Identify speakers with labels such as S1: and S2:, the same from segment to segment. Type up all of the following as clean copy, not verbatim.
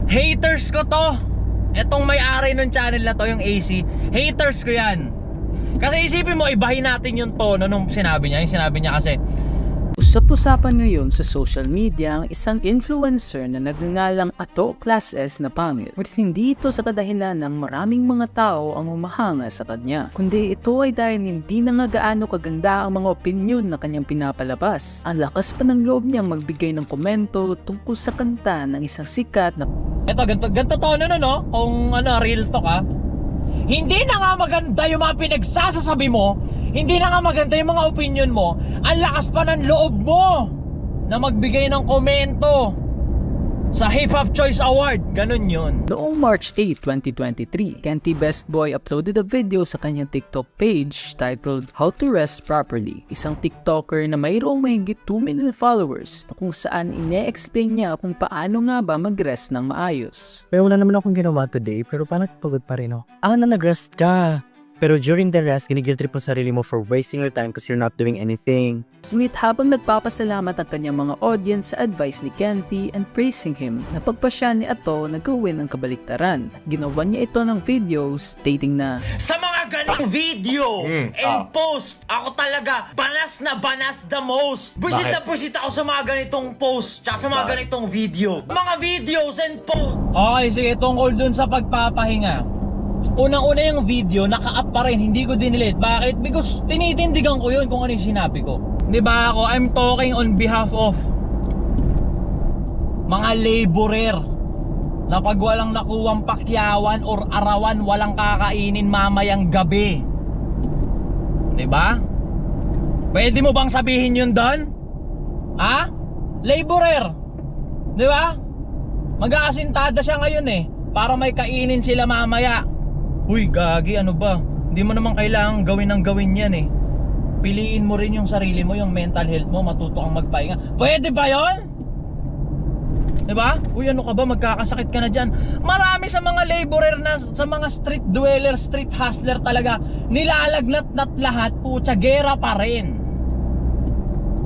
S1: Haters ko to. Etong may-ari ng channel na to, yung AC. Haters ko yan. Kasi isipin mo, ibahin natin yung tono nung sinabi niya. Yung sinabi niya kasi,
S2: Usap-usapan ngayon sa social media ang isang influencer na nagngangalang Ato Class S na pangit. Ngunit hindi ito sa kadahilan ng maraming mga tao ang humahanga sa kanya, kundi ito ay dahil hindi na nga gaano kaganda ang mga opinyon na kanyang pinapalabas. Ang lakas pa ng loob niyang magbigay ng komento tungkol sa kanta ng isang sikat na
S1: eto, ganito tono no? Kung real talk ha. Hindi na nga maganda yung mga pinagsasasabi mo. Hindi na nga maganda yung mga opinion mo. Ang lakas pa ng loob mo na magbigay ng komento sa Hip Hop Choice Award. Ganun yun.
S2: Noong March 8, 2023, Kenty Best Boy uploaded a video sa kanyang TikTok page titled How to Rest Properly. Isang TikToker na mayroong mahigit 2 million followers na kung saan ine-explain niya kung paano nga ba mag-rest ng maayos.
S3: May wala naman akong ginawa today, pero parang pagod pa rin, oh. Na nag-rest ka. Pero during the rest, ginigil trip mo sarili mo for wasting your time because you're not doing anything.
S2: Ngunit habang nagpapasalamat ang kanyang mga audience sa advice ni Kenty and praising him, napagpasya ni Ato na gawin ang kabaliktaran. At ginawa niya ito ng video stating na
S1: Sa mga ganang video and post, ako talaga banas na banas the most. Buisit na buisit ako sa mga ganitong post tsaka sa mga ganitong video. Mga videos and post. Okay, sige, tungkol dun sa pagpapahinga. Unang-una yung video, naka-up pa rin, hindi ko dinilit. Bakit? Because tinitindigan ko yun kung ano yung sinabi ko. Diba ako, I'm talking on behalf of mga laborer na pag walang nakuwang pakyawan or arawan, walang kakainin mamayang gabi. Diba? Pwede mo bang sabihin yun doon? Ha? Laborer. Diba? Mag-aasintada siya ngayon para may kainin sila mamaya. Uy, gagi, ano ba? Hindi mo naman kailangang gawin ng gawin yan Piliin mo rin yung sarili mo, yung mental health mo, matuto kang magpahinga. Pwede ba yon? Diba? Uy, ano ka ba? Magkakasakit ka na dyan. Marami sa mga laborer na, sa mga street dweller, street hustler talaga, nilalagnat-nat lahat, putya, gera pa rin.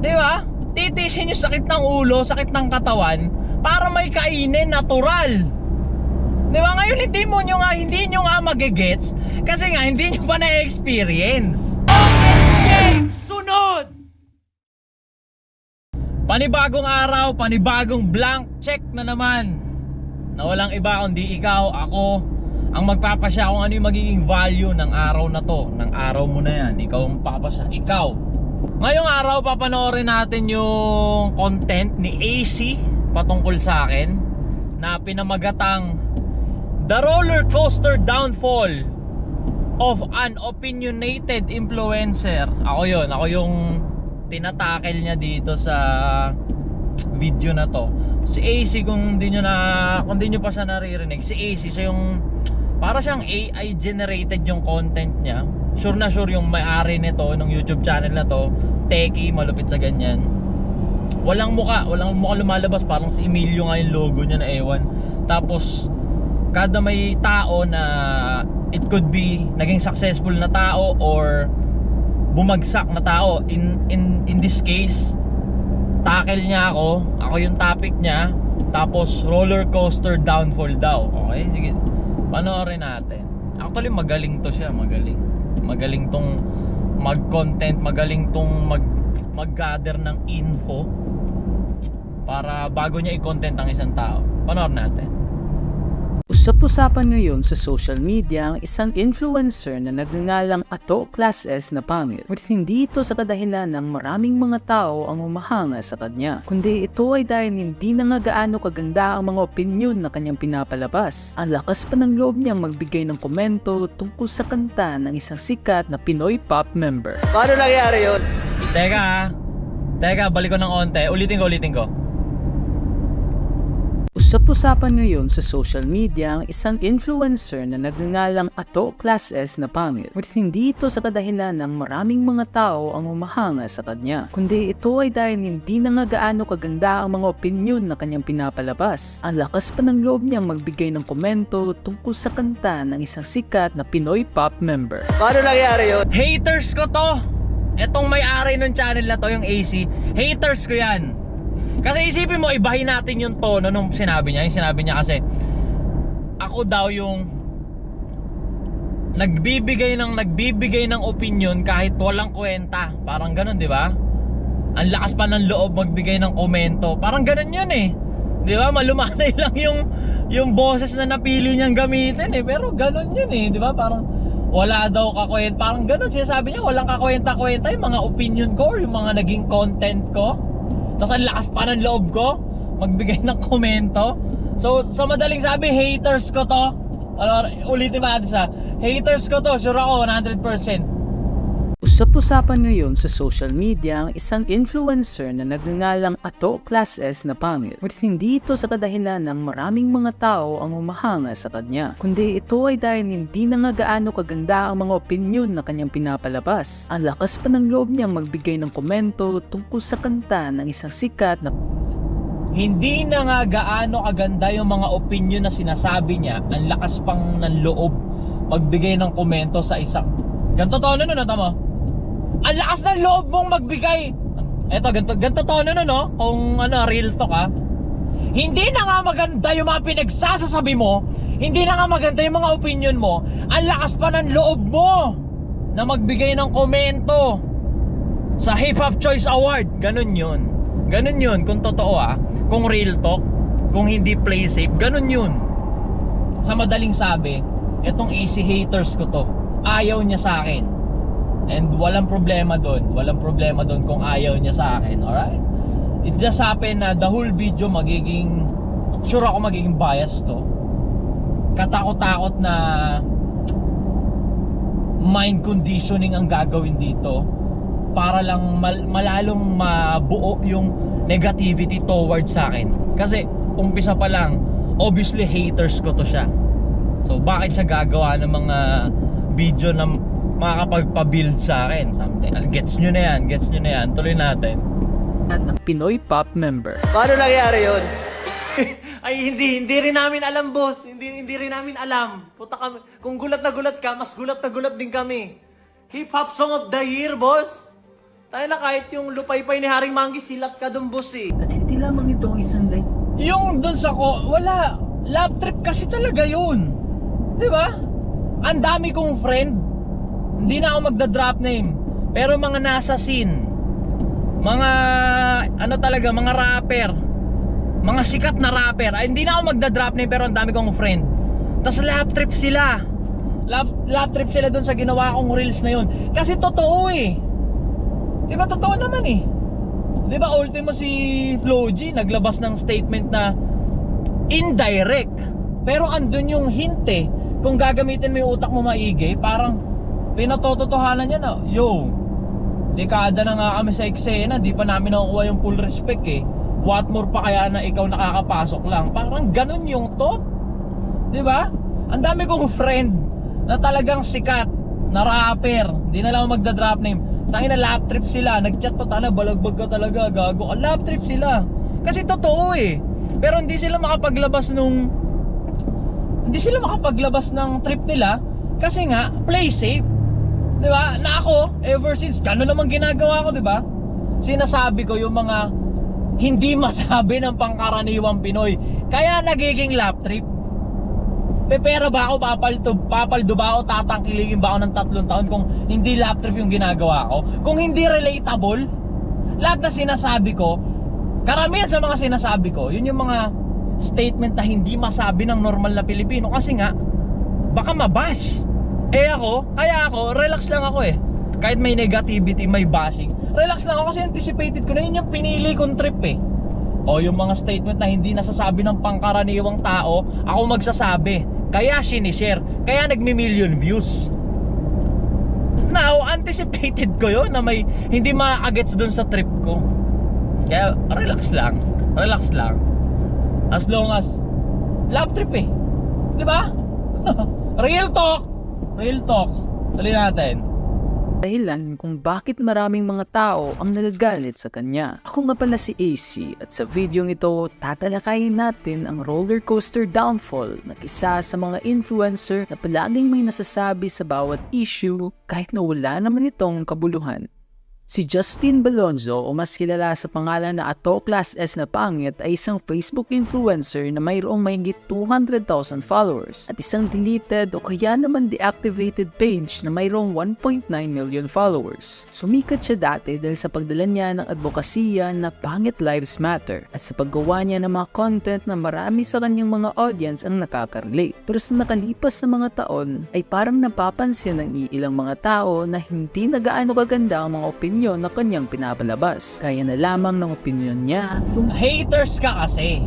S1: Diba? Titisin yung sakit ng ulo, sakit ng katawan, para may kainin, natural. Diba? Ngayon hindi nyo nga magigets kasi nga hindi nyo pa na-experience. Sunod! Panibagong araw, panibagong blank check na naman. Na walang iba kundi ikaw, ako, ang magpapasya kung ano yung magiging value ng araw na to. Ng araw mo na yan, ikaw ang papasya. Ikaw. Ngayong araw, papanoorin natin yung content ni AC patungkol sa akin na pinamagatang The Roller Coaster Downfall of an Opinionated Influencer. Ako yung tinatakel niya dito sa video na to. Si AC, kung di nyo pa siya naririnig, si AC siya yung para siyang AI generated yung content niya. Sure na sure yung may-ari nito ng YouTube channel na to, techie, malupit sa ganyan. Walang mukha lumalabas, parang si Emilio nga yung logo niya na ewan. Tapos kada may tao na it could be naging successful na tao or bumagsak na tao, in this case tackle niya ako yung topic niya, tapos roller coaster downfall daw. Okay, sige, panoorin natin. Actually magaling to siya, magaling tong mag-content, magaling tong mag-gather ng info para bago niya i-content ang isang tao. Panoorin natin.
S2: Usap-usapan ngayon sa social media ang isang influencer na nagngangalang Ato Class S na pangit. Ngunit hindi ito sa kadahilan ng maraming mga tao ang humahanga sa kanya, kundi ito ay dahil hindi na nga gaano kaganda ang mga opinyon na kanyang pinapalabas. Ang lakas pa ng loob niyang magbigay ng komento tungkol sa kanta ng isang sikat na Pinoy pop member.
S3: Paano nangyari yun?
S1: Teka, balik ko ng onte. Ulitin ko.
S2: Usap-usapan ngayon sa social media ang isang influencer na nagngangalang Ato Class S na pangit. Ngunit hindi ito sa kadahilan ng maraming mga tao ang humahanga sa kanya, kundi ito ay dahil hindi na nga gaano kaganda ang mga opinyon na kanyang pinapalabas. Ang lakas pa ng loob niyang magbigay ng komento tungkol sa kanta ng isang sikat na Pinoy pop member.
S3: Paano nangyari yun?
S1: Haters ko to. Etong may-ari ng channel na to, yung AC. Haters ko yan. Kasi isipin mo, ibahin natin yung tono nung sinabi niya. Yung sinabi niya kasi, ako daw yung nagbibigay ng opinion kahit walang kwenta. Parang ganun, di ba? Ang lakas pa ng loob magbigay ng komento. Parang ganun yun eh. Di ba? Malumanay lang yung boses na napili niyang gamitin eh. Pero ganun yun eh. Di ba? Parang wala daw kakwenta. Parang ganun. Sinasabi niya, walang kakwenta-kwenta yung mga opinion ko, yung mga naging content ko. Tapos ang lakas pa ng loob ko magbigay ng komento. So sa madaling sabi, haters ko to. Ano, ulitin ba natin sa haters ko to, sure ako 100%.
S2: Usap-usapan ngayon sa social media ang isang influencer na nagngangalang Ato Class S na pangit. Ngunit hindi ito sa kadahilan ng maraming mga tao ang humahanga sa kanya, kundi ito ay dahil hindi na nga gaano kaganda ang mga opinyon na kanyang pinapalabas. Ang lakas pa ng loob niyang magbigay ng komento tungkol sa kanta ng isang sikat na
S1: Hindi na nga gaano kaganda yung mga opinion na sinasabi niya. Ang lakas pang ng loob magbigay ng komento sa isang ganto tono nun, tama? Ang lakas ng loob mong magbigay. Eto, ganto tono nun, no? Kung ano, real talk ha. Hindi na nga maganda yung mga pinagsasasabi mo. Hindi na nga maganda yung mga opinion mo. Ang lakas pa ng loob mo na magbigay ng komento sa Hip Hop Choice Award. Ganun yun. Ganun yun, kung totoo ha. Kung real talk, kung hindi play safe, ganun yun. Sa madaling sabi, etong easy haters ko to. Ayaw niya sa akin. And walang problema doon. Walang problema doon kung ayaw niya sa akin. Alright? It just happened na the whole video magiging, sure ako magiging bias to. Katakot-takot na mind conditioning ang gagawin dito para lang malalong mabuo yung negativity towards sa akin. Kasi umpisa pa lang, obviously haters ko to siya. So bakit siya gagawa ng mga video na makakapagpa-build sa akin? Something. Gets nyo na yan. Tuloy natin.
S2: at ng Pinoy pop member.
S4: Paano nangyari yun?
S5: Ay, hindi rin namin alam, boss. Hindi rin namin alam. Puta kami. Kung gulat na gulat ka, mas gulat na gulat din kami. Hip-hop Song of the Year, boss. Tayo na kahit yung lupay-pay ni Haring Manggi, silat ka dun, boss eh.
S2: At hindi lamang ito ang isang
S1: Yung dun sa ko, wala. Love trip kasi talaga yun. Di ba? Ang dami kong friend. Hindi na ako magda-drop name. Pero mga nasa scene. Mga, ano talaga, mga rapper. Mga sikat na rapper. Ay, hindi na ako magda-drop name pero ang dami kong friend. Tapos love trip sila. Love trip sila dun sa ginawa kong reels na yun. Kasi totoo eh. Di ba totoo naman eh. Di ba ultimo si Flo G naglabas ng statement na indirect. Pero andun yung hint eh. Kung gagamitin mo yung utak mo maigi, parang pinatototohanan niya na, yo, dekada na nga kami sa eksena, di pa namin nakukuha yung full respect eh. What more pa kaya na ikaw nakakapasok lang? Parang ganun yung thought. Di ba? Ang dami kong friend na talagang sikat na rapper. Di na lang magda-drop name. Tangin na lap trip sila. Nag-chat pa tana, balagbag ka talaga, gago. Lap trip sila. Kasi totoo eh. Pero hindi sila makapaglabas ng trip nila kasi nga play safe. 'Di ba? Na ako ever since gano'n naman ginagawa ko, 'di ba? Sinasabi ko yung mga hindi masabi ng pangkaraniwang Pinoy. Kaya nagiging lap trip. Pepera ba ako, papaldo ba ako, tatangkiligin ba ako ng 3 taon kung hindi lap trip yung ginagawa ko? Kung hindi relatable, lahat na sinasabi ko, karamihan sa mga sinasabi ko, yun yung mga statement na hindi masabi ng normal na Pilipino kasi nga, baka mabash. Kaya ako, relax lang ako eh. Kahit may negativity, may bashing, relax lang ako kasi anticipated ko na yun yung pinili kong trip eh. O yung mga statement na hindi nasasabi ng pangkaraniwang tao, ako magsasabi. Kaya sinishare. Kaya nagmi-million views. Now, anticipated ko yun na may hindi makakagets dun sa trip ko. Kaya relax lang. Relax lang. As long as love trip eh. Di ba? Real talk. Real talk. Tuloy natin.
S2: Dahilan kung bakit maraming mga tao ang nagagalit sa kanya. Ako nga pala si AC at sa video ito tatalakayin natin ang roller coaster downfall ng isa sa mga influencer na palaging may nasasabi sa bawat issue kahit na wala naman itong kabuluhan. Si Justin Balonzo o mas kilala sa pangalan na Ato Class S na pangit ay isang Facebook influencer na mayroong mahigit 200,000 followers at isang deleted o kaya naman deactivated page na mayroong 1.9 million followers. Sumikat siya dati dahil sa pagdala niya ng advokasya na Pangit Lives Matter at sa paggawa niya ng mga content na marami sa kanyang mga audience ang nakaka-relate. Pero sa nakalipas na mga taon ay parang napapansin ng ilang mga tao na hindi na gaano kaganda ang mga opinion na kanyang pinapalabas. Kaya na lamang ng opinion niya.
S1: Haters ka kasi.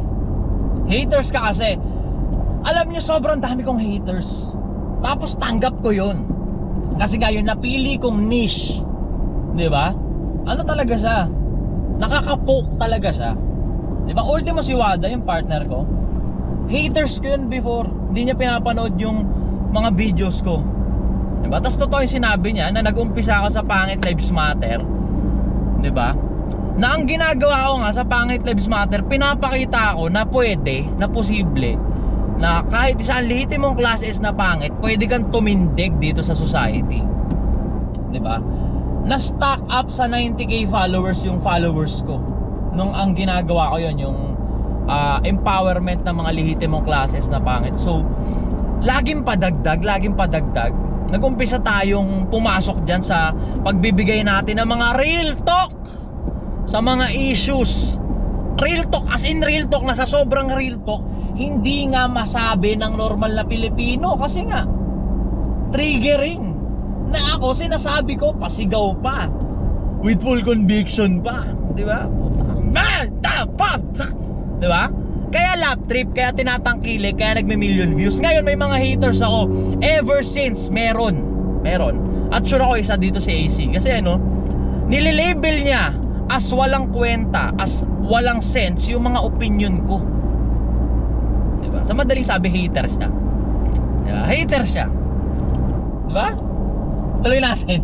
S1: Haters ka kasi. Alam niyo, sobrang dami kong haters. Tapos tanggap ko yun. Kasi nga yun, napili kong niche. Di ba? Ano talaga siya? Nakaka-poke talaga siya. Di ba? Ultimo si Wada, yung partner ko. Haters ko yun before. Hindi niya pinapanood yung mga videos ko. Diba? Tapos totoo yung sinabi niya na nag-umpisa ako sa Pangit Lives Matter. Diba? Na ang ginagawa ko nga sa Pangit Lives Matter, pinapakita ko na pwede, na posible, na kahit isang lehitimong class S na pangit, pwede kang tumindig dito sa society. Diba? Na-stack up sa 90k followers yung followers ko. Nung ang ginagawa ko yun, yung empowerment ng mga lehitimong classes na pangit. So, laging padagdag. Nag-umpisa tayong pumasok dyan sa pagbibigay natin ng mga real talk sa mga issues. Real talk, as in real talk, na sa sobrang real talk, hindi nga masabi ng normal na Pilipino kasi nga triggering. Na ako, sinasabi ko, pasigaw pa, with full conviction pa. Diba? Diba? Kaya lap trip, kaya tinatangkilik, kaya nagme-million views. Ngayon may mga haters ako. Ever since, meron. At sure ako isa dito si AC. Kasi ano, nililabel niya as walang kwenta, as walang sense yung mga opinion ko. Diba? Sa madaling sabi, hater siya. Diba? Hater siya. Diba? Tuloy natin.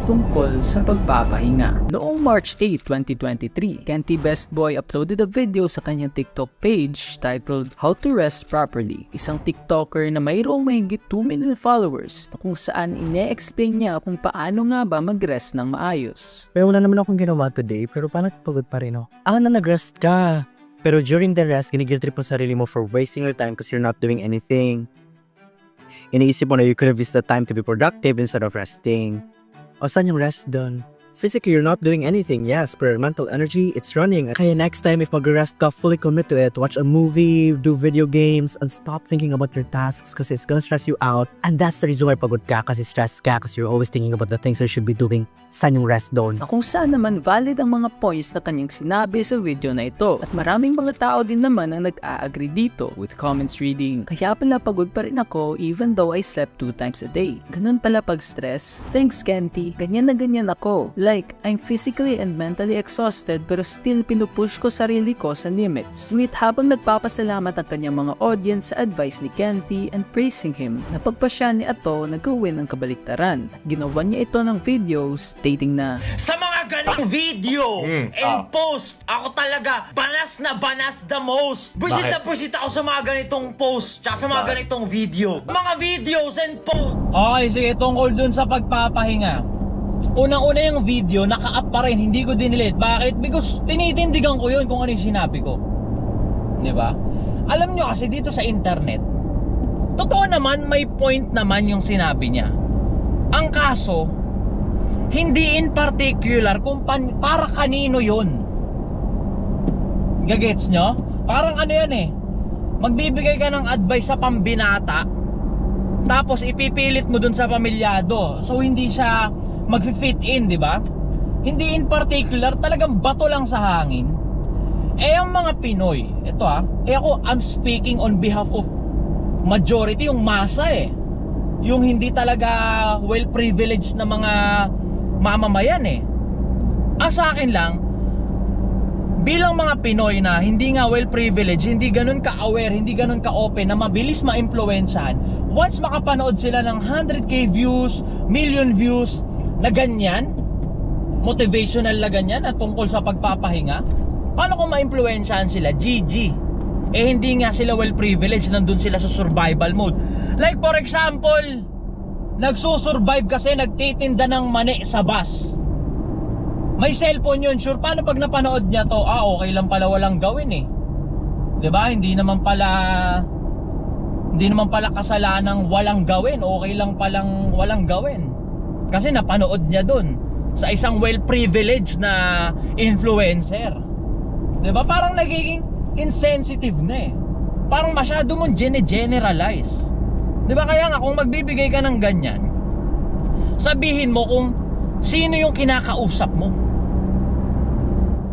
S2: Tungkol sa pagpapahinga. Noong March 8, 2023, Kenty Best Boy uploaded a video sa kanyang TikTok page titled How to Rest Properly. Isang TikToker na mayroong mahigit 2 million followers na kung saan ine-explain niya kung paano nga ba mag-rest ng maayos.
S3: Pero wala naman akong ginawa today, pero parang pagod pa rin, oh. Na nag-rest ka. Pero during the rest, ginigil trip mo sarili mo for wasting your time because you're not doing anything. Iniisip mo na you could have used the time to be productive instead of resting. O saan yung rest dun? Physically, you're not doing anything, yes, but mental energy, it's running. Kaya next time, if mag-rest ka, fully commit to it. Watch a movie, do video games, and stop thinking about your tasks kasi it's gonna stress you out. And that's the reason why pagod ka, kasi stress ka, kasi you're always thinking about the things that you should be doing. Saan yung rest doon?
S2: Na kung saan naman valid ang mga points na kanyang sinabi sa video na ito. At maraming mga tao din naman ang nag-a-agree dito, with comments reading, kaya pala pagod pa rin ako even though I slept 2 times a day. Ganun pala pag stress. Thanks, Kenty. Ganyan na ganyan ako. Like, I'm physically and mentally exhausted pero still pinupush ko sarili ko sa limits. Ngunit habang nagpapasalamat ang kanyang mga audience sa advice ni Kenty and praising him, napagpasya ni Ato na gawin ang kabaliktaran. At ginawa niya ito ng videos stating na
S1: sa mga ganong video and post, ako talaga banas na banas the most. Buisit na buisit ako sa mga ganitong post tsaka sa mga ganitong video. Mga videos and post. Okay, sige, tungkol dun sa pagpapahinga. Unang-una yung video, naka-up pa rin, hindi ko dinilit. Bakit? Because tinitindigan ko yun kung ano yung sinabi ko. Diba? Alam nyo kasi dito sa internet, totoo naman, may point naman yung sinabi niya. Ang kaso, hindi in particular kung para kanino yun. Gagets nyo? Parang ano yan eh, magbibigay ka ng advice sa pambinata, tapos ipipilit mo dun sa pamilyado. So hindi siya mag-fit in, di ba? Hindi in particular, talagang bato lang sa hangin. Ang mga Pinoy, ito ako, I'm speaking on behalf of majority, yung masa yung hindi talaga well privileged na mga mamamayan sa akin lang, bilang mga Pinoy na hindi nga well privileged, hindi ganun ka-aware, hindi ganun ka-open na mabilis ma-influensyahan, once makapanood sila ng 100k views, million views na ganyan, motivational na ganyan at tungkol sa pagpapahinga, paano kung ma-influensyahan sila? GG. Hindi nga sila well privileged, nandun sila sa survival mode. Like for example, nagsusurvive kasi nagtitinda ng mani sa bus. May cellphone yun, sure. Paano pag napanood niya to? Okay lang pala walang gawin eh. 'Di ba? Hindi naman pala kasalanang walang gawin. Okay lang palang walang gawin. Kasi napanood niya dun sa isang well-privileged na influencer. 'Di ba? Parang nagiging insensitive na eh. Parang masyado mong generalize. 'Di ba? Kaya nga kung magbibigay ka ng ganyan, sabihin mo kung sino yung kinakausap mo.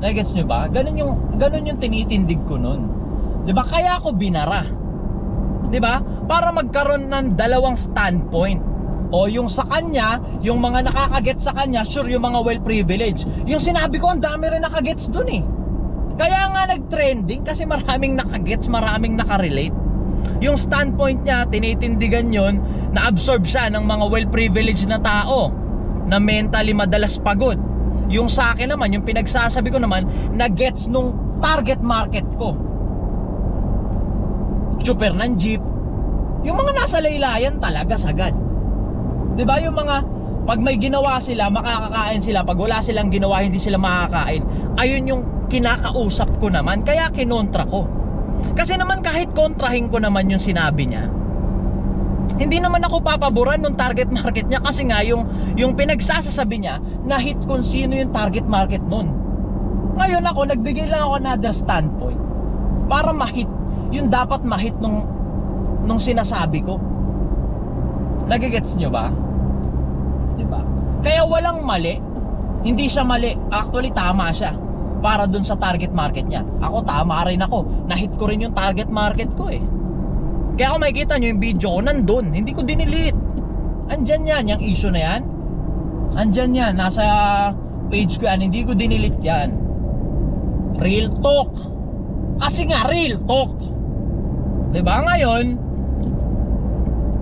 S1: Nagets nyo ba? Ganun yung tinitindig ko nun. 'Di ba? Kaya ako binara. 'Di ba? Para magkaroon ng dalawang standpoint. O yung sa kanya, yung mga nakakagets sa kanya, sure yung mga well-privileged. Yung sinabi ko, ang dami rin nakagets dun eh. Kaya nga nag-trending kasi maraming nakagets, maraming nakarelate. Yung standpoint niya, tinitindigan yun, na-absorb siya ng mga well-privileged na tao na mentally madalas pagod. Yung sa akin naman, yung pinagsasabi ko naman, na-gets nung target market ko. Super ng jeep. Yung mga nasa laylayan talaga sagad. 'Di ba? Yung mga pag may ginawa sila, makakakain sila. Pag wala silang ginawa, hindi sila makakain. Ayun yung kinakausap ko naman. Kaya kinontra ko. Kasi naman kahit kontrahin ko naman yung sinabi niya, hindi naman ako papaboran ng target market niya. Kasi nga yung pinagsasasabi niya, na-hit kung sino yung target market nun. Ngayon ako, nagbigay lang ako another standpoint para ma-hit yung dapat ma-hit nung sinasabi ko. Nagigets nyo ba? Diba? Kaya walang mali. Hindi siya mali. Actually tama siya para dun sa target market niya. Ako tama rin ako. Na-hit ko rin yung target market ko eh. Kaya kung makikita nyo yung video ko, nandun. Hindi ko dinilit. Andyan yan. Yung issue na yan, andyan yan. Nasa page ko yan. Hindi ko dinilit yan. Real talk. Kasi nga real talk. Diba? Ngayon,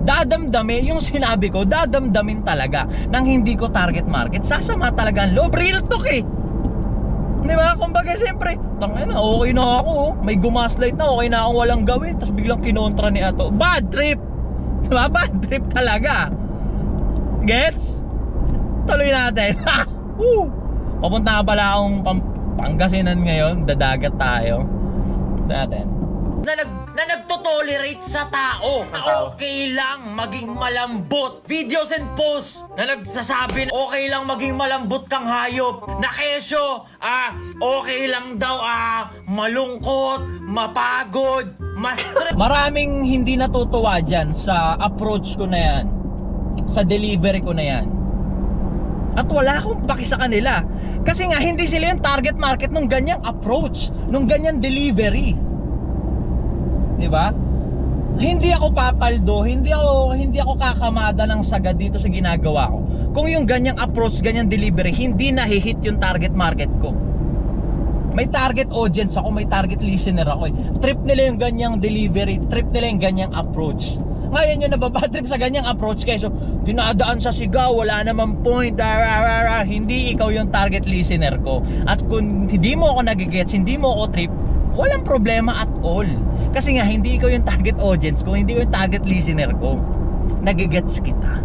S1: dadamdami yung sinabi ko, dadamdamin talaga nang hindi ko target market. Sasama talaga ang loob. Real talk eh. Diba? Kumbaga siyempre, tangina, okay na ako. May gumaslight na, okay na akong walang gawin. Tapos biglang kinontra ni Ato. Bad trip. Diba? Bad trip talaga. Gets? Tuloy natin. Woo! Papunta pala akong Pangasinan ngayon. Dadagat tayo. Ito natin. Na nagtotolerate sa tao na okay lang maging malambot. Videos and posts na nagsasabi na okay lang maging malambot kang hayop. Na kesyo, okay lang daw malungkot, mapagod, ma-stress. Maraming hindi natutuwa dyan sa approach ko na yan, sa delivery ko na yan. At wala akong paki sa kanila. Kasi nga hindi sila yung target market nung ganyang approach, nung ganyang delivery. Diba? Hindi ako papaldo, hindi ako kakamada ng sagad dito sa ginagawa ko. Kung yung ganyang approach, ganyang delivery, hindi nahihit yung target market ko. May target audience ako, may target listener ako eh. Trip nila yung ganyang delivery, trip nila yung ganyang approach. Ngayon yung nababatrip sa ganyang approach kayo, so dinadaan sa sigaw, wala namang point, hindi ikaw yung target listener ko. At kung hindi mo ako nagigets, hindi mo ako trip, walang problema at all. Kasi nga hindi ikaw yung target audience ko, hindi ko yung target listener ko. Nagigets kita.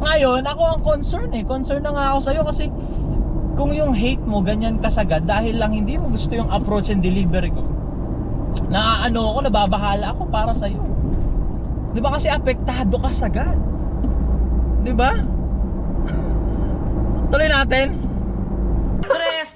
S1: Ngayon, ako ang concern eh. Concern na nga ako sa'yo kasi kung yung hate mo ganyan kasagad dahil lang hindi mo gusto yung approach and delivery ko, nababahala ako para sa'yo. Diba kasi apektado ka sagad? Diba? Tuloy natin. Stress,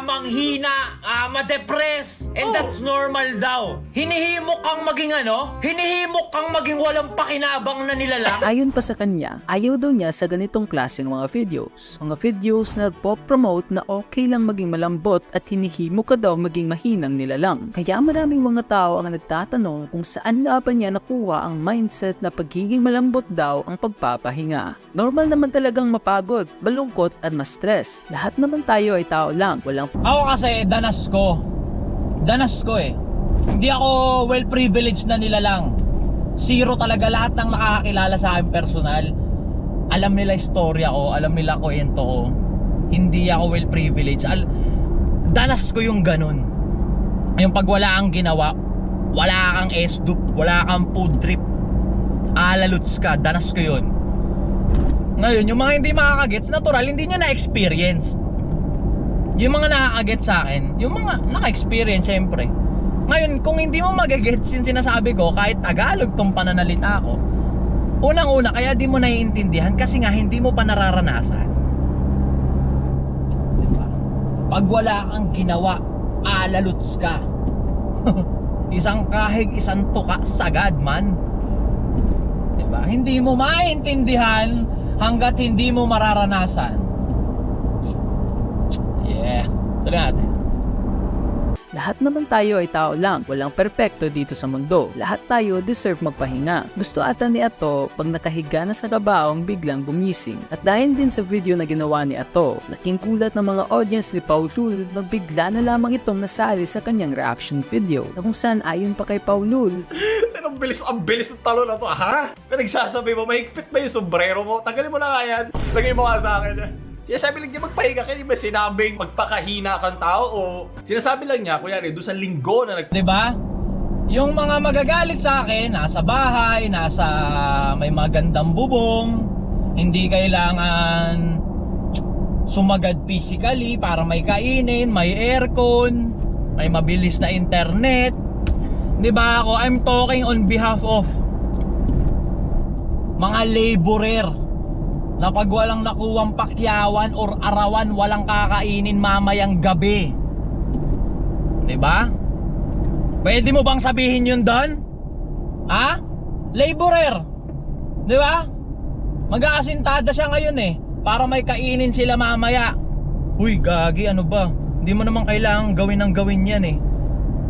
S1: manghina, ma-depress, and that's normal daw. Hinihimok kang maging hinihimok kang maging walang pakinabang na nilalang.
S2: Ayon pa sa kanya, ayaw daw niya sa ganitong klaseng mga videos. Mga videos na nagpo-promote na okay lang maging malambot at hinihimok ka daw maging mahinang nilalang. Kaya maraming mga tao ang nagtatanong kung saan nga ba niya nakuha ang mindset na pagiging malambot daw ang pagpapahinga. Normal naman talagang mapagod, malungkot at ma-stress. Lahat naman tayo ay tao lang.
S1: Ako kasi danas ko eh. Hindi ako well-privileged na nilalang. Zero talaga. Lahat ng nakakakilala sa akin personal, alam nila istorya ko, alam nila kwento ko. Hindi ako well-privileged. Danas ko yung ganun. Yung pag wala kang ginawa, wala kang S-dup, wala kang food trip, alaluts ka, danas ko yun. Ngayon, yung mga hindi makakagets, natural, hindi nyo na-experience. Yung mga nakakagets sa akin, yung mga naka-experience, syempre. Ngayon, kung hindi mo magagets yung sinasabi ko, kahit Tagalog tong pananalita ko, unang-una, kaya di mo naiintindihan kasi nga hindi mo pa nararanasan. Diba? Pag wala kang ginawa, alaluts ka. Isang kahig, isang tuka, sagad man. Diba? Hindi mo maintindihan hanggat hindi mo mararanasan. Yeah. Tuloy natin.
S2: Lahat naman tayo ay tao lang, walang perpekto dito sa mundo. Lahat tayo deserve magpahinga. Gusto ata ni Ato pag nakahiga na sa kabaong biglang gumising. At dahil din sa video na ginawa ni Ato, laking kulat ng mga audience ni Paulul nang bigla na lamang itong nasali sa kanyang reaction video. Na kung saan ayon pa kay Paulul,
S4: Pero ang bilis ng talo na to, ha? Pinagsasabi mo, mahigpit ba yung sombrero mo? Tanggalin mo na nga yan. Lagay mo nga sa akin. Sinasabi lang niya magpahinga ka, di ba sinabing magpakahina kang tao o sinasabi lang niya, kunyari, doon sa linggo na
S1: Diba? Yung mga magagalit sa akin, nasa bahay, nasa may magandang bubong, hindi kailangan sumagad physically para may kainin, may aircon, may mabilis na internet. Diba ako, I'm talking on behalf of mga laborer na pag walang nakuwang pakyawan or arawan, walang kakainin mamayang gabi. Diba? Pwede mo bang sabihin yun doon? Ha? Laborer. Diba? Mag-aasintada siya ngayon eh, para may kainin sila mamaya. Uy, gagi, ano ba? Hindi mo naman kailangan gawin ng gawin yan eh.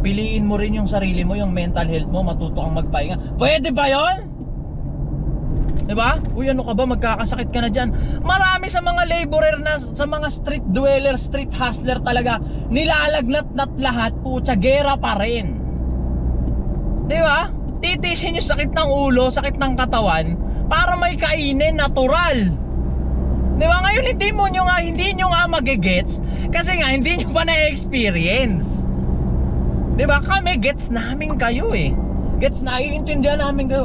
S1: Piliin mo rin yung sarili mo, yung mental health mo, matuto kang magpahinga. Pwede ba yon? Diba? Uy, ano ka ba? Magkakasakit ka na dyan. Marami sa mga laborer na, sa mga street dweller, street hustler talaga, nilalagnat-nat lahat, putya, gera pa rin. Diba? Titisin yung sakit ng ulo, sakit ng katawan, para may kainin, natural. Diba? Ngayon, hindi nyo nga magigets, kasi nga, hindi nyo pa na-experience. Diba? Kami, gets namin kayo eh. Gets, naiintindihan namin kayo.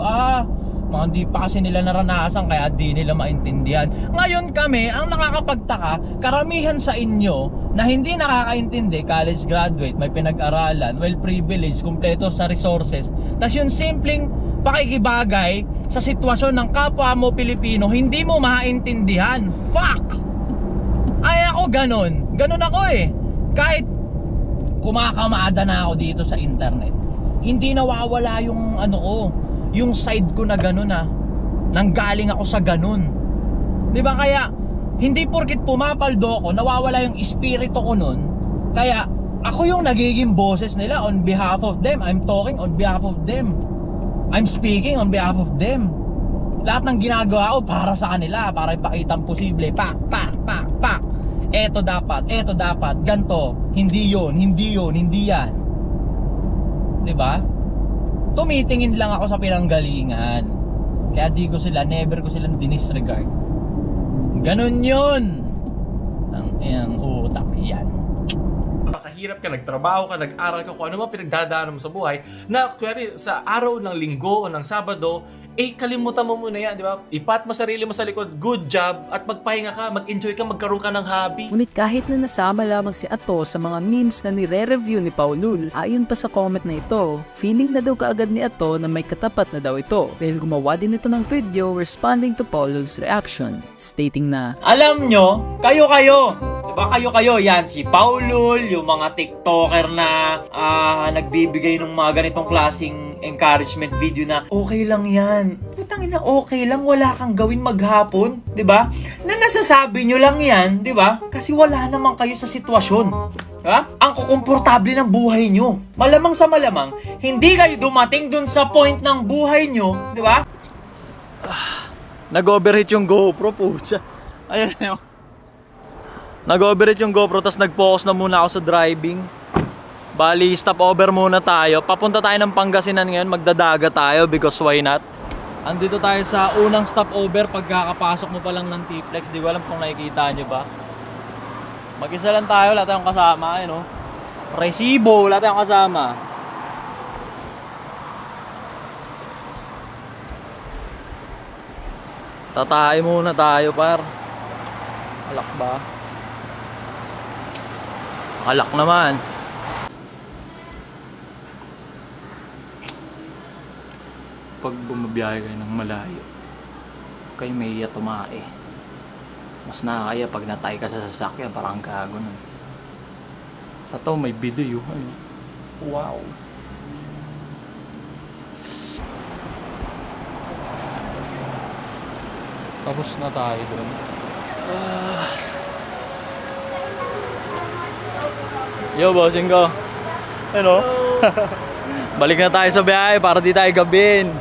S1: Mga hindi pa kasi nila naranasan kaya di nila maintindihan. Ngayon kami, ang nakakapagtaka, karamihan sa inyo na hindi nakakaintindi, college graduate, may pinag-aralan, well-privileged, kumpleto sa resources, tas yung simpleng pakikibagay sa sitwasyon ng kapwa mo Pilipino, hindi mo maintindihan. Fuck! Ay ako ganon. Ganon ako eh. Kahit kumakamada na ako dito sa internet, hindi nawawala yung ano ko, yung side ko na ganun nanggaling ako sa ganun. Diba? Kaya hindi porkit pumapaldo ako, nawawala yung espiritu ko nun. Kaya ako yung nagiging boses nila on behalf of them. I'm talking on behalf of them. I'm speaking on behalf of them. Lahat ng ginagawa ko para sa kanila, para ipakitang posible. Pak. Eto dapat, ganto. Hindi yan. Diba? Tumitingin lang ako sa pinanggalingan. Kaya never ko silang dinisregard. Ganon yun. Ang utak yan.
S4: Nakahirap ka, nagtrabaho ka, nag-aral ka, kung ano man pinagdadaanan mo sa buhay, na kunyari sa araw ng linggo o ng Sabado, kalimutan mo muna yan, di ba? Ipat mo sarili mo sa likod, good job, at magpahinga ka, mag-enjoy ka, magkaroon ka ng hobby.
S2: ngunit kahit na nasama lamang si Ato sa mga memes na nire-review ni Paulul, ayon pa sa comment na ito, feeling na daw kaagad ni Ato na may katapat na daw ito dahil gumawa din ito ng video responding to Paulul's reaction, stating na,
S1: Alam nyo, kayo. Diba kayo, yan si Paulul, yung mga TikToker na nagbibigay ng mga ganitong klaseng encouragement video na okay lang yan. Putangin na okay lang, wala kang gawin maghapon, 'di ba? Na nasasabi nyo lang yan, 'di ba? Kasi wala naman kayo sa sitwasyon. Ha? Ang kukomportable ng buhay nyo. Malamang sa malamang, hindi kayo dumating dun sa point ng buhay nyo, 'di ba? Nag-overheat yung GoPro, pucha. Ayan yun. Nag-overheat yung GoPro, tas nag-focus na muna ako sa driving. Bali, stop over muna tayo. Papunta tayo ng Pangasinan ngayon, magdadaga tayo because why not? Andito tayo sa unang stop over pagkakapasok mo pa lang ng T-Flex. Di ko alam kung nakikita nyo ba. Mag-isa lang tayo, wala tayong kasama. Ayun, Resibo, wala tayong kasama. Tatay muna tayo, par. Alak ba? Alak naman. Pag bumabiyahe kayo ng malayo, kayo may iya tumae. Mas nakakaya pag natay ka sa sasakyan, parang gago nun. Ito may video. Ayun. Wow. Tapos na tayo dun. Yo, bossing ko. Ano? Balik na tayo sa biyahe para di tayo gabin.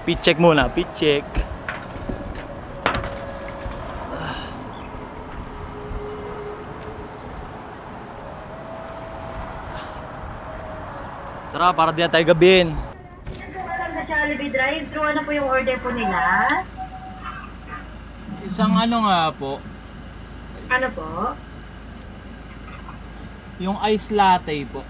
S1: Pit check muna, pit check. Tara, para di na tayo gabin.
S6: Sa Jollibee Drive-thru, ano po yung order po nila?
S1: Isang ano nga po,
S6: Ano po?
S1: yung ice latte po.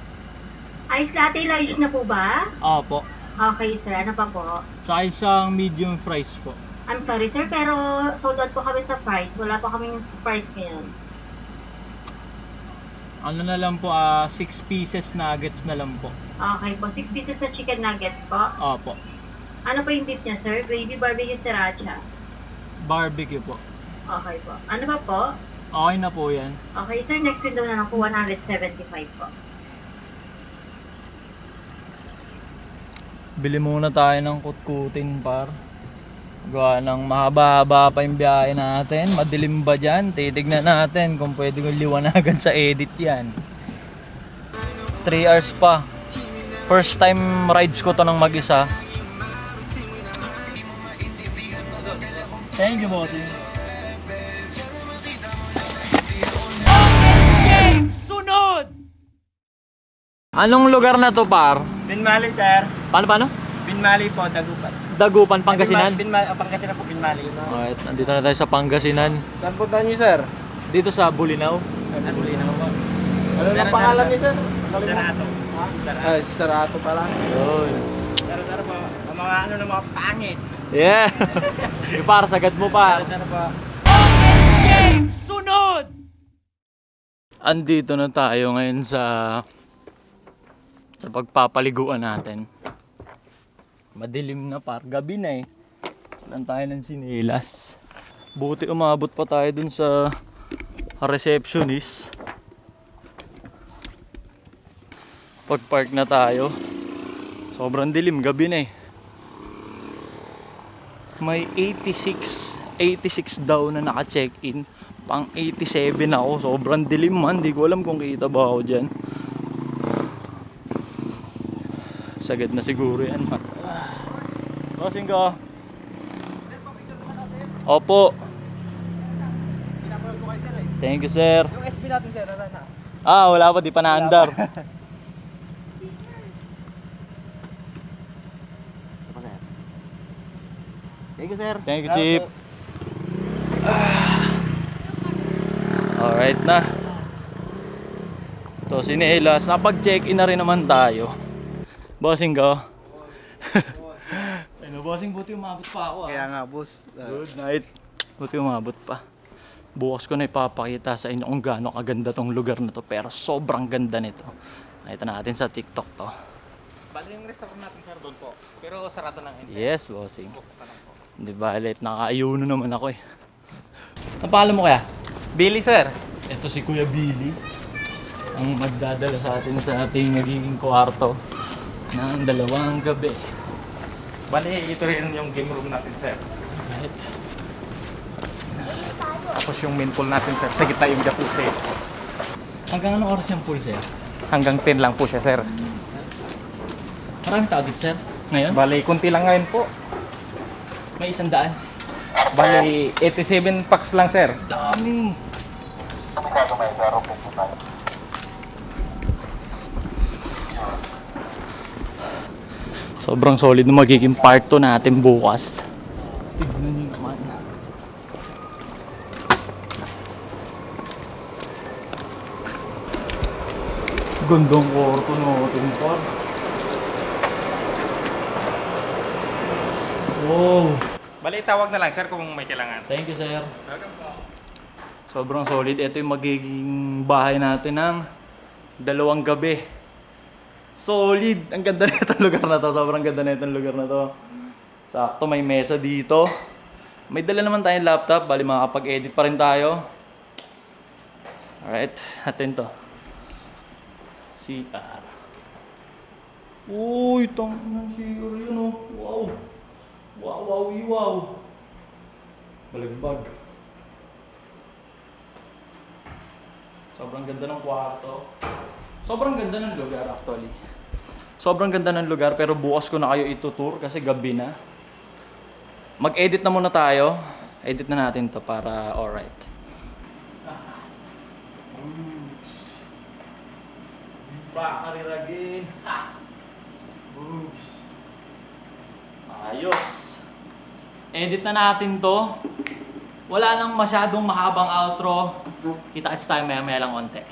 S6: Ice latte large na po ba?
S1: Opo.
S6: Okay sir, ano pa po?
S1: Tsaka isang medium fries po.
S6: I'm sorry sir, pero sold out po kami sa fries. Wala po kaming fries ngayon.
S1: Ano na lang po, 6 pieces nuggets na lang po.
S6: Okay po, 6 pieces na chicken nuggets po.
S1: Opo.
S6: Ano po yung beef niya sir? Gravy, barbecue, sriracha.
S1: Barbecue po.
S6: Okay po. Ano pa po?
S1: Okay na po yan.
S6: Okay sir, next window na lang po, 175 po.
S1: Bili muna tayo ng kutkutin par. Gawa ng mahaba-haba pa yung biyahe natin. Madilim ba dyan? Titignan natin kung pwede kong liwanagan sa edit yan. 3 hours pa. First time rides ko to ng mag-isa. Thank you, bossing. Sunod! Anong lugar na to, par?
S3: Binmali, sir.
S1: Paano?
S3: Binmali po, Dagupan.
S1: Dagupan, Pangasinan?
S3: Pangasinan po, Binmali.
S1: Alright, nandito na tayo sa Pangasinan.
S3: Saan punta niyo, sir?
S1: Dito sa Bulinaw.
S3: Ano na pangalan niyo, sir? Sarato. Ay, Sarato pala.
S1: Yun.
S3: Sarato po. Ang mga ano ng mga pangit.
S1: Yeah! Yung par, sagad mo pa.
S3: Sarato po.
S1: Sunod! Andito na tayo ngayon sa pagpapaliguan natin. Madilim na par, gabi na eh. Walang tayo ng sinilas. Buti umabot pa tayo dun sa receptionist. Pag-park na tayo. Sobrang dilim, gabi na eh. May 86 daw na naka-check-in. Pang 87 ako. Sobrang dilim man. Di ko alam kung kita ba ako dyan. Sagad na siguro yan. Bossing ko. Opo. Thank you, sir.
S3: Yung SB natin, sir, na.
S1: Wala pa. Di pa naandar.
S3: Thank you, sir.
S1: Thank you, Chief. Alright na. Ito, sinelas. Napag-check-in na rin naman tayo. Bossing ko. Ano, bossing, buti umabot pa ako.
S3: Kaya nga, boss.
S1: Good night. Buti umabot pa. Bukas ko na ipapakita sa inyo kung gaano kaganda tong lugar na to. Pero sobrang ganda nito. Nakita natin sa TikTok to.
S3: Bali yung restaurant natin, sir, doon po. Pero sarado lang.
S1: Yes, bossing. Hindi ba, let nakaayuno naman ako eh. Ang pangalan mo kaya?
S3: Billy, sir.
S1: Ito si Kuya Billy. Ang magdadala sa atin sa ating magiging kwarto ng 2 gabi.
S3: Bali, ito rin yung game room natin, sir.
S1: Right.
S3: Tapos yung main pool natin, sir. Sa gitna yung jacuzzi.
S1: Hanggang anong oras yung pool, sir?
S3: Hanggang 10 lang po siya, sir.
S1: Maraming tao dito, sir. Ngayon?
S3: Bali, kunti lang ngayon po.
S1: May 100.
S3: Bali, 87 packs lang, sir.
S1: Dami! Sobrang solid na magiging part 2 natin bukas. Tignan nyo naman. Gandang kwarto natin, par. Wow.
S7: Bali, tawag na lang sir kung may kailangan.
S1: Thank you, sir. Sobrang solid. Ito yung magiging bahay natin ng 2 gabi. Solid! Ang ganda na itong lugar na to. Sobrang ganda na itong lugar na to. Sakto, may mesa dito. May dala naman tayong laptop. Bali, makakapag-edit pa rin tayo. Alright, natin to. CR. Uy, tang ng CR yun oh. Wow. Wow, wow, wow. Balagbag. Sobrang ganda ng kwarto. Sobrang ganda ng lugar actually. Sobrang ganda ng lugar pero bukas ko na kayo itutour kasi gabi na. Mag-edit na muna tayo. Edit na natin to para alright. Bakariragin. Ayos. Edit na natin to. Wala nang masyadong mahabang outro. Kita-kits tayo maya-maya lang onte.